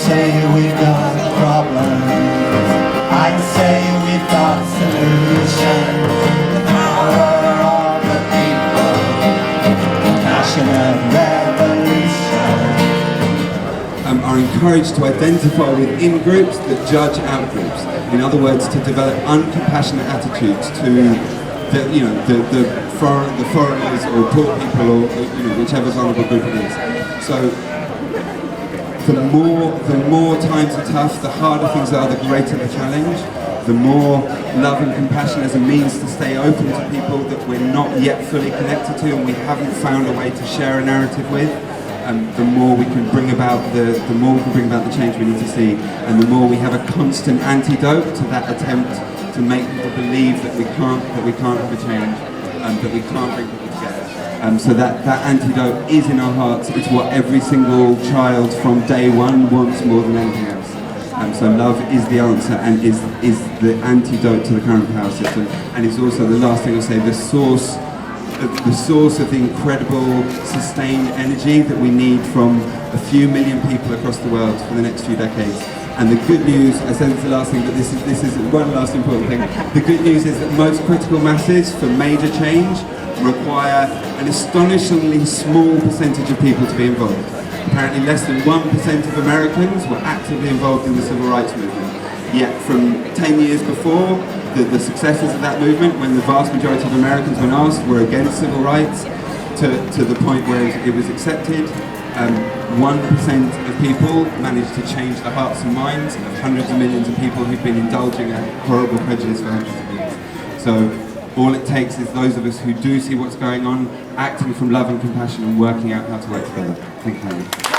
say we've got problems, I say we've got solutions. The power of the people, passionate revolution. Are encouraged to identify within groups that judge out groups. In other words, to develop uncompassionate attitudes to the foreigners or poor people or whichever vulnerable group it is. So the more times are tough, the harder things are, the greater the challenge. The more love and compassion as a means to stay open to people that we're not yet fully connected to and we haven't found a way to share a narrative with. The more we can bring about the change we need to see, and the more we have a constant antidote to that attempt to make people believe that we can't have a change, that we can't bring people together. So that antidote is in our hearts. It's what every single child from day one wants more than anything else. So love is the answer and is the antidote to the current power system, and it's also, the last thing I'll say, the source of the incredible sustained energy that we need from a few million people across the world for the next few decades. And the good news, I said it's the last thing, but this is one last important thing. The good news is that most critical masses for major change require an astonishingly small percentage of people to be involved. Apparently less than 1% of Americans were actively involved in the civil rights movement. Yet from 10 years before, the successes of that movement, when the vast majority of Americans, when asked, were against civil rights, to the point where it was accepted, 1% of people managed to change the hearts and minds of hundreds of millions of people who've been indulging a horrible prejudice for hundreds of years. So all it takes is those of us who do see what's going on, acting from love and compassion and working out how to work together. Thank you very much.